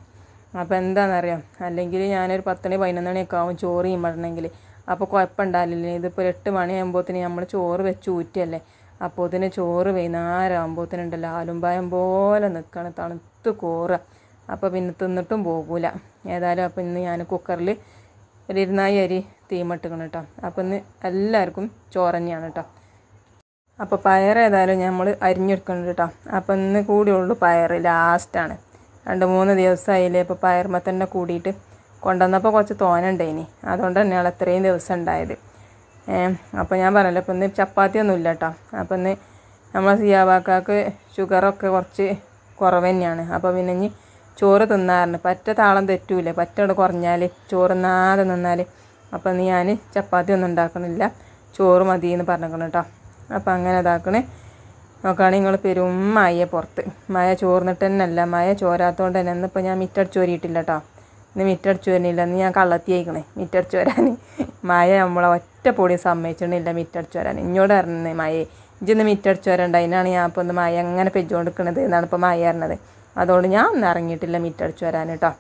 A: അപ്പോൾ എന്താണെന്നറിയാം, അല്ലെങ്കിൽ ഞാനൊരു 10 മണി 11 മണിയൊക്കെ ആവും ചോറ് ചെയ്യുമ്പോഴെങ്കിൽ, അപ്പോൾ കുഴപ്പമുണ്ടാവില്ലേ. ഇതിപ്പോൾ 8 മണിയാകുമ്പോഴത്തേന് നമ്മൾ ചോറ് വെച്ച് ഊറ്റിയല്ലേ, അപ്പോൾ ഇതിന് ചോറ് വൈകുന്നേരം ആകുമ്പോഴത്തേനുണ്ടല്ലോ ആലുംപായം പോലെ നിൽക്കണം, തണുത്ത് കോറുക. അപ്പോൾ പിന്നെ തിന്നിട്ടും പോകൂല. ഏതായാലും അപ്പോൾ ഇന്ന് ഞാൻ കുക്കറിൽ ഒരു 2 അരി തീമിട്ടിക്കണം കേട്ടോ. അപ്പോൾ ഇന്ന് എല്ലാവർക്കും ചോറന്നെയാണ് കേട്ടോ. അപ്പോൾ പയർ ഏതായാലും നമ്മൾ അരിഞ്ഞെടുക്കണം കേട്ടോ. അപ്പോൾ ഇന്ന് കൂടിയുള്ളൂ പയർ, ലാസ്റ്റാണ്. 2-3 ദിവസമായില്ലേ ഇപ്പോൾ പയർമ തന്നെ കൂടിയിട്ട്. കൊണ്ടുവന്നപ്പോൾ കുറച്ച് തോനുണ്ടായിനി, അതുകൊണ്ട് തന്നെയാണ് ഇത്രയും ദിവസം ഉണ്ടായത്. അപ്പോൾ ഞാൻ പറഞ്ഞല്ലോ ഇപ്പോൾ ഇന്ന് ചപ്പാത്തിയൊന്നും ഇല്ല കേട്ടോ. അപ്പോൾ ഇന്ന് നമ്മളെ സിയാവാക്കാക്ക് ഷുഗറൊക്കെ കുറച്ച് കുറവ് തന്നെയാണ്. അപ്പോൾ പിന്നെ ഇനി ചോറ് തിന്നാറുണ്ട്, പറ്റ താളം തെറ്റൂല, പറ്റോട് കുറഞ്ഞാൽ ചോറ് തിന്നാതെ നിന്നാൽ. അപ്പോൾ ഇന്ന് ഞാൻ ചപ്പാത്തി ഒന്നും ഉണ്ടാക്കണില്ല, ചോറ് മതിയെന്ന് പറഞ്ഞേക്കണം കേട്ടോ. അപ്പോൾ അങ്ങനെ ഇതാക്കണേ. നോക്കുകയാണെങ്കിൽ നിങ്ങൾ പെരും മഴ പുറത്ത്, മഴ ചോർന്നിട്ട് തന്നെ അല്ല, മഴ ചോരാത്തതുകൊണ്ട് തന്നെ ഇന്നിപ്പോൾ ഞാൻ മിറ്റടിച്ച് ചോരിയിട്ടില്ല കേട്ടോ. ഇന്ന് മിറ്റടിച്ച് വരുന്നില്ല, ഇന്ന് ഞാൻ കള്ളത്തി അയക്കണേ മിറ്റടിച്ച് വരാൻ. മഴ നമ്മളെ ഒറ്റ പൊടി സമ്മതിച്ചിട്ടില്ല മിറ്റടിച്ച് വരാൻ. ഇങ്ങോട്ട് ഇറങ്ങുന്നത് മഴയെ ഇഞ്ചിന്ന് മിറ്റടിച്ച് വരണ്ട, അതിനാണ് ഞാൻ ഇപ്പോൾ ഒന്ന് മഴ അങ്ങനെ പെയ്ച്ചുകൊണ്ടിരിക്കണത് എന്നാണ് ഇപ്പോൾ മഴ ഇറങ്ങുന്നത്. അതുകൊണ്ട് ഞാൻ ഒന്നും ഇറങ്ങിയിട്ടില്ല മിറ്റടിച്ച് വരാൻ കേട്ടോ.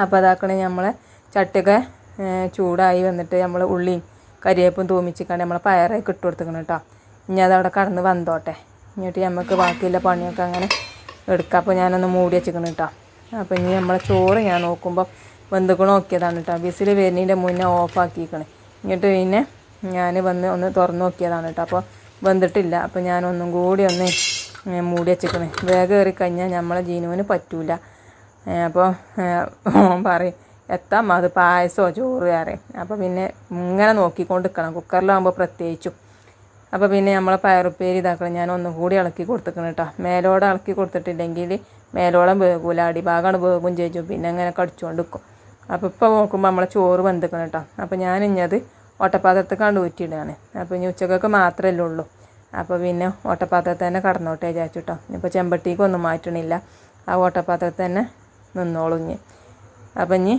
A: അപ്പോൾ അതാക്കണേ നമ്മളെ ചട്ടിയൊക്കെ ചൂടായി വന്നിട്ട് നമ്മൾ ഉള്ളിയും കരിവേപ്പും തൂമിച്ചിക്കാണ്ട് നമ്മളെ പയറൊക്കെ ഇട്ട് കൊടുത്തിക്കണം കേട്ടോ. ഇനി അതവിടെ കടന്ന് വന്നോട്ടെ, എന്നിട്ട് നമുക്ക് ബാക്കിയുള്ള പണിയൊക്കെ അങ്ങനെ എടുക്കാം. അപ്പോൾ ഞാനൊന്ന് മൂടി വെച്ചിക്കണം കേട്ടോ. അപ്പോൾ ഇനി നമ്മളെ ചോറ് ഞാൻ നോക്കുമ്പോൾ വെന്തുക്കണ നോക്കിയതാണ് കേട്ടോ. വിസിൽ വരുന്നതിൻ്റെ മുന്നേ ഓഫാക്കിക്കണേ. എന്നിട്ട് പിന്നെ ഞാൻ ഒന്ന് തുറന്ന് നോക്കിയതാണ് കേട്ടോ. അപ്പോൾ വെന്തിട്ടില്ല. അപ്പോൾ ഞാനൊന്നും കൂടി ഒന്ന് മൂടി വെച്ചിക്കണേ. വേഗം കയറി കഴിഞ്ഞാൽ നമ്മളെ ജീനുവിന് പറ്റൂല. അപ്പോൾ പറയും എത്താം അത് പായസമോ ചോറ് കയറി. അപ്പോൾ പിന്നെ ഇങ്ങനെ നോക്കിക്കൊണ്ട് നിൽക്കണം, കുക്കറിലാകുമ്പോൾ പ്രത്യേകിച്ചും. അപ്പോൾ പിന്നെ നമ്മളെ പയറുപ്പേരി ഇതാക്കണം. ഞാൻ ഒന്നും കൂടി ഇളക്കി കൊടുത്തിക്കണം കേട്ടോ. മേലോടെ ഇളക്കി കൊടുത്തിട്ടില്ലെങ്കിൽ മേലോളം വേകൂല, അടിഭാഗമാണ് വേകും ചെയ്യും, പിന്നെ അങ്ങനെ കടിച്ചുകൊണ്ട് നിൽക്കും. അപ്പോൾ ഇപ്പോൾ നോക്കുമ്പോൾ നമ്മളെ ചോറ് വെന്തിക്കണം കേട്ടോ. അപ്പോൾ ഞാൻ ഇനി ഓട്ടപ്പാത്രത്തിൽ കണ്ട് ഊറ്റിയിടുകയാണ്. അപ്പോൾ ഇനി ഉച്ചക്കൊക്കെ മാത്രമല്ലേ ഉള്ളൂ. അപ്പോൾ പിന്നെ ഓട്ടപ്പാത്രത്തിൽ തന്നെ കടന്നോട്ടെ വിചാരിച്ചിട്ടോ. ഇപ്പോൾ ചെമ്പട്ടിക്കൊന്നും മാറ്റണില്ല, ആ ഓട്ടപ്പാത്രത്തിൽ തന്നെ നിന്നോളും ഇനി. അപ്പം ഇനി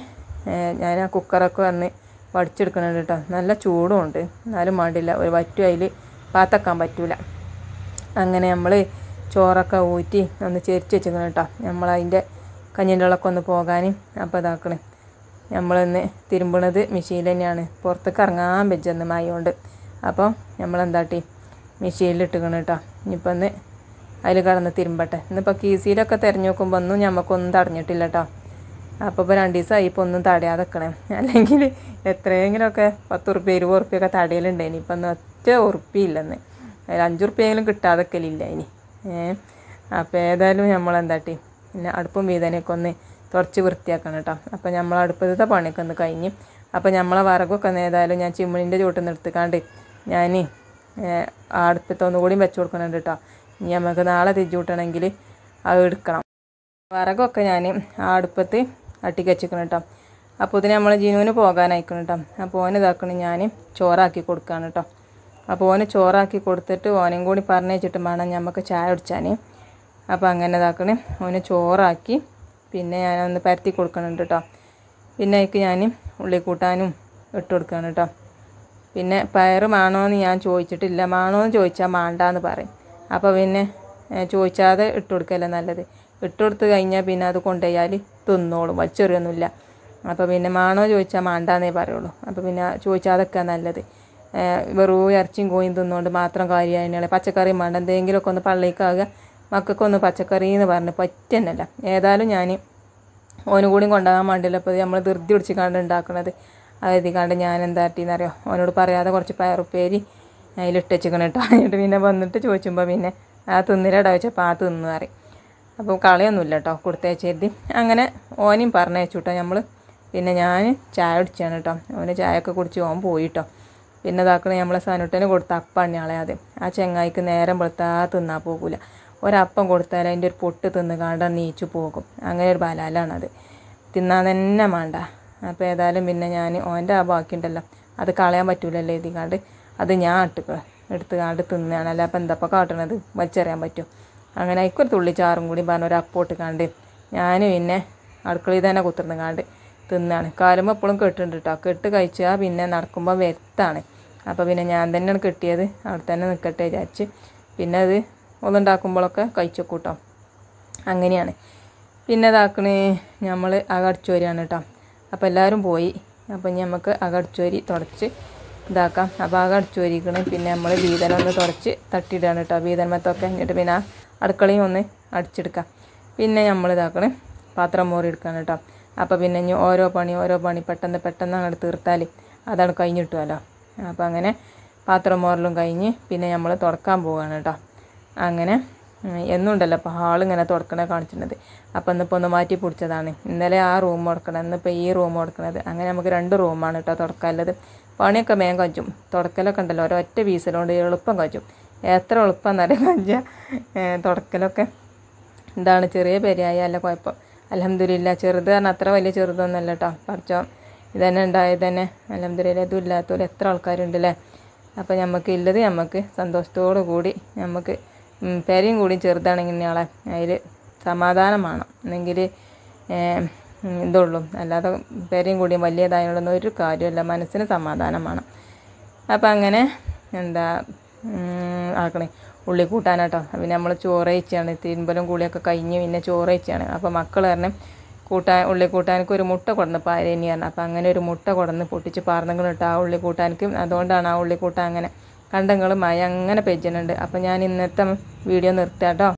A: ഞാൻ ആ കുക്കറൊക്കെ വന്ന് വടിച്ചെടുക്കണുണ്ട് കേട്ടോ. നല്ല ചൂടും ഉണ്ട്, എന്നാലും വേണ്ടില്ല, ഒരു വറ്റും അതിൽ പാത്തക്കാൻ പറ്റൂല. അങ്ങനെ നമ്മൾ ചോറൊക്കെ ഊറ്റി ഒന്ന് ചെരിച്ച് വെച്ചിരിക്കണം കേട്ടോ, നമ്മളതിൻ്റെ കഞ്ഞിൻ്റെ വെള്ളമൊക്കെ ഒന്ന് പോകാൻ. അപ്പോൾ ഇതാക്കണേ, നമ്മളിന്ന് തിരുമ്പണത് മെഷീനിൽ തന്നെയാണ്, പുറത്തേക്ക് ഇറങ്ങാൻ വെച്ചെന്ന് മഴ കൊണ്ട്. അപ്പോൾ നമ്മളെന്താട്ടി മെഷീനിലിട്ടിക്കണം കേട്ടോ. ഇനിയിപ്പോൾ ഒന്ന് അതിൽ കിടന്ന് തിരുമ്പട്ടെ. ഇന്നിപ്പോൾ കീസിയിലൊക്കെ തിരഞ്ഞു നോക്കുമ്പോൾ ഒന്നും നമുക്കൊന്നും തടഞ്ഞിട്ടില്ല കേട്ടോ. അപ്പോൾ ഇപ്പോൾ 2 ദിവസമായി ഇപ്പോൾ ഒന്നും തടയാതെ വെക്കണേ, അല്ലെങ്കിൽ എത്രയെങ്കിലുമൊക്കെ 10 ഉറുപ്പ്യ 20 ഉറുപ്പ്യൊക്കെ തടയലുണ്ടായിനി. ഇപ്പം ഒന്നും ഒറ്റ ഉറുപ്പിയില്ലെന്ന്, 5 ഉറുപ്പ്യെങ്കിലും കിട്ടാതെ വെക്കലില്ല ഇനി. അപ്പോൾ ഏതായാലും നമ്മളെന്താട്ടി പിന്നെ അടുപ്പും വീതനയൊക്കെ ഒന്ന് തുടച്ച് വൃത്തിയാക്കണം കേട്ടോ. അപ്പോൾ നമ്മൾ അടുപ്പത്തെ പണിയൊക്കെ ഒന്ന് കഴിഞ്ഞ്. അപ്പോൾ നമ്മളെ വിറകൊക്കെ ഏതായാലും ഞാൻ ചിമ്മിണിൻ്റെ ചുവട്ടിൽ നിന്ന് എടുത്തുക്കാണ്ട് ഞാൻ അടുപ്പത്തൊന്നും കൂടി വെച്ച് കൊടുക്കണുണ്ട് കേട്ടോ. ഇനി നമുക്ക് നാളെ തിരിച്ചു കൂട്ടണമെങ്കിൽ അത് എടുക്കണം. വിറകൊക്കെ ഞാൻ അടുപ്പത്ത് അട്ടിക്ക് വെച്ചിക്കണം കേട്ടോ. അപ്പോൾ ഇതിന് നമ്മൾ ജീനുവിന് പോകാനായിക്കണം കേട്ടോ. അപ്പോൾ ഓന് ഇതാക്കണം, ഞാൻ ചോറാക്കി കൊടുക്കുകയാണ് കേട്ടോ. അപ്പോൾ ഓന് ചോറാക്കി കൊടുത്തിട്ട് ഓനെയും കൂടി പറഞ്ഞേച്ചിട്ട് വേണം നമുക്ക് ചായ കുടിച്ചാൻ. അപ്പോൾ അങ്ങനെ ഇതാക്കണേ, ഓന് ചോറാക്കി പിന്നെ ഞാനൊന്ന് പരത്തി കൊടുക്കണുണ്ട് കേട്ടോ. പിന്നെ അതിക്ക് ഞാൻ ഉള്ളി കൂട്ടാനും ഇട്ട് കൊടുക്കുകയാണ് കേട്ടോ. പിന്നെ പയർ വേണമെന്ന് ഞാൻ ചോദിച്ചിട്ടില്ല, വേണമെന്ന് ചോദിച്ചാൽ വേണ്ടാന്ന് പറയും. അപ്പോൾ പിന്നെ ചോദിച്ചാതെ ഇട്ട് കൊടുക്കല്ലേ നല്ലത്. ഇട്ട് കൊടുത്ത് കഴിഞ്ഞാൽ പിന്നെ അത് കൊണ്ടുപോയാൽ തിന്നോളും, വലിച്ചെറിയൊന്നുമില്ല. അപ്പോൾ പിന്നെ വേണോ ചോദിച്ചാൽ വേണ്ടാന്നേ പറയുള്ളൂ. അപ്പോൾ പിന്നെ ചോദിച്ചാതൊക്കെ നല്ലത്. വെറും ഇറച്ചിയും കോയും തിന്നുകൊണ്ട് മാത്രം കാര്യമായിരുന്നാളെ പച്ചക്കറിയും വേണ്ട, എന്തെങ്കിലുമൊക്കെ ഒന്ന് പള്ളിക്കാവുക, മക്കൾക്കൊന്ന് പച്ചക്കറി എന്ന് പറഞ്ഞ് പറ്റുന്നല്ല. ഏതായാലും ഞാൻ ഓനും കൂടി കൊണ്ടുപോകാൻ വേണ്ടിയില്ല. അപ്പോൾ നമ്മൾ ധൃതി പിടിച്ചിക്കാണ്ട് ഉണ്ടാക്കണത്. അതെത്തിക്കാണ്ട് ഞാൻ എന്താട്ടിയെന്നറിയോ, ഓനോട് പറയാതെ കുറച്ച് പയറുപ്പേരി അതിലിട്ട് വെച്ചിക്കണം കേട്ടോ. എന്നിട്ട് പിന്നെ വന്നിട്ട് ചോദിച്ചുമ്പോൾ പിന്നെ ആ തിന്നിരട വെച്ചപ്പോൾ ആ തിന്നു പറയും. അപ്പോൾ കളയൊന്നുമില്ല കേട്ടോ, കൊടുത്തയച്ചെരുതി. അങ്ങനെ ഓനെയും പറഞ്ഞയച്ചു കേട്ടോ നമ്മൾ. പിന്നെ ഞാൻ ചായ കുടിച്ചാണ് കേട്ടോ. ഓന് ചായയൊക്കെ കുടിച്ച് ഓൻ പോയിട്ടോ. പിന്നെ ഇതാക്കണേ നമ്മളെ സനുട്ടന് കൊടുത്ത അപ്പാണ് ആളെ ആ ചെങ്ങായിക്ക് നേരം വെളുത്താ തിന്നാൻ പോകില്ല. ഒരപ്പം കൊടുത്താൽ അതിൻ്റെ ഒരു പൊട്ട് തിന്ന് കാണ്ടാൻ നീച്ചു പോകും. അങ്ങനെ ഒരു ബലാലാണത്, തിന്നാൻ തന്നെ വേണ്ട. അപ്പോൾ ഏതായാലും പിന്നെ ഞാൻ ഓൻ്റെ ആ ബാക്കിയുണ്ടല്ലോ അത് കളയാൻ പറ്റൂലല്ലോ എഴുതിക്കാണ്ട് അത് ഞാൻ എടുത്ത് കാണ്ട് തിന്നുകയാണ്. അല്ല അപ്പോൾ എന്താപ്പോൾ കാട്ടണത്, വലിച്ചെറിയാൻ പറ്റും. അങ്ങനെ അതിക്കൊരു തുള്ളി ചാറും കൂടി പറഞ്ഞ ഒരു അപ്പോട്ട് കണ്ട് ഞാൻ പിന്നെ അടുക്കളയിൽ തന്നെ കുത്തിർന്ന് കണ്ട് തിന്നാണ്. കാലുമ്പോൾ എപ്പോഴും കെട്ടുണ്ട് കേട്ടോ. കെട്ട് കഴിച്ചാൽ പിന്നെ നടക്കുമ്പോൾ വ്യർത്താണ്. അപ്പോൾ പിന്നെ ഞാൻ തന്നെയാണ് കെട്ടിയത്. അവിടെ തന്നെ നിൽക്കട്ടെ വിചാരിച്ച് പിന്നെ അത് ഒന്നുണ്ടാക്കുമ്പോഴൊക്കെ കഴിച്ചു കൂട്ടോ. അങ്ങനെയാണ്. പിന്നെ ഇതാക്കണേ നമ്മൾ അകടിച്ചോരിയാണ് കേട്ടോ. അപ്പോൾ എല്ലാവരും പോയി. അപ്പം ഇനി നമുക്ക് അകടിച്ചോരി തുടച്ച് ഇതാക്കാം. അപ്പോൾ അകടിച്ചോരിക്കണേ പിന്നെ നമ്മൾ വീതനൊന്ന് തുടച്ച് തട്ടിയിടുകയാണ് കേട്ടോ. വീതന്മത്തൊക്കെ എന്നിട്ട് പിന്നെ അടുക്കളയും ഒന്ന് അടിച്ചെടുക്കാം. പിന്നെ നമ്മൾ ഇതാക്കണേ പാത്രം മോറി എടുക്കുകയാണ് കേട്ടോ. അപ്പോൾ പിന്നെ ഇനി ഓരോ പണി പെട്ടെന്ന് അങ്ങോട്ട് തീർത്താൽ അതാണ് കഴിഞ്ഞിട്ടുമല്ലോ. അപ്പോൾ അങ്ങനെ പാത്രം മോറലും കഴിഞ്ഞ് പിന്നെ നമ്മൾ തുടക്കാൻ പോവുകയാണ് കേട്ടോ. അങ്ങനെ എന്നുണ്ടല്ലോ അപ്പോൾ ഹാളിങ്ങനെ തുടക്കണ കാണിച്ചിട്ടുണ്ട്. അപ്പോൾ ഇന്നിപ്പോൾ ഒന്ന് മാറ്റി പിടിച്ചതാണ്. ഇന്നലെ ആ റൂം കൊടുക്കണം, ഇന്നിപ്പോൾ ഈ റൂം കൊടുക്കണത്. അങ്ങനെ നമുക്ക് 2 റൂമാണ് കേട്ടോ തുടക്കാനുള്ളത്. പണിയൊക്കെ വേഗം കഴിച്ചും. തുടക്കലൊക്കെ ഉണ്ടല്ലോ ഒരൊറ്റ പീസിലുകൊണ്ട് എളുപ്പം കഴിച്ചും. എത്ര എളുപ്പം എന്നറിയാൻ കഴിച്ചാൽ തുടക്കലൊക്കെ എന്താണ് ചെറിയ പെരിയായല്ല കുഴപ്പം. അൽഹംദുലില്ലാ ചെറുത് കാരണം അത്ര വലിയ ചെറുതൊന്നുമല്ല കേട്ടോ. പഠിച്ചോ ഇതന്നെ ഉണ്ടായത് തന്നെ അൽഹംദുലില്ലാ. ഇതും ഇല്ലാത്തവർ എത്ര ആൾക്കാരുണ്ടല്ലേ. അപ്പോൾ നമുക്ക് ഇല്ലത് നമുക്ക് സന്തോഷത്തോടു കൂടി നമുക്ക് പെരയും കൂടി ചെറുതാണെങ്കിൽ ആളെ അതിൽ സമാധാനം വേണം. എന്നെങ്കിൽ ഇതുള്ളൂ. അല്ലാതെ പെരയും കൂടിയും വലിയതായുള്ളൊന്നും ഒരു കാര്യമില്ല. മനസ്സിന് സമാധാനം വേണം. അപ്പം അങ്ങനെ എന്താ ആക്കണേ ഉള്ളി കൂട്ടാനാട്ടോ. പിന്നെ നമ്മൾ ചോറ് കഴിച്ചാണ്. തിരുമ്പലും കൂടിയൊക്കെ കഴിഞ്ഞ് പിന്നെ ചോറ് കഴിച്ചാണ്. അപ്പോൾ മക്കൾ പറഞ്ഞ് ഉള്ളി കൂട്ടാനൊക്കെ ഒരു മുട്ട കൊടുന്ന് പാരേനി പറഞ്ഞു. അപ്പോൾ അങ്ങനെ ഒരു മുട്ട കൊടുന്ന് പൊട്ടിച്ച് പാർന്നെങ്കിലും ഇട്ട് ആ ഉള്ളി കൂട്ടാനക്കും. അതുകൊണ്ടാണ് ആ ഉള്ളി കൂട്ടാൻ അങ്ങനെ കണ്ടങ്ങൾ മഴ അങ്ങനെ പെയ്യുന്നുണ്ട്. അപ്പോൾ ഞാൻ ഇന്നത്തെ വീഡിയോ നിർത്താം കേട്ടോ.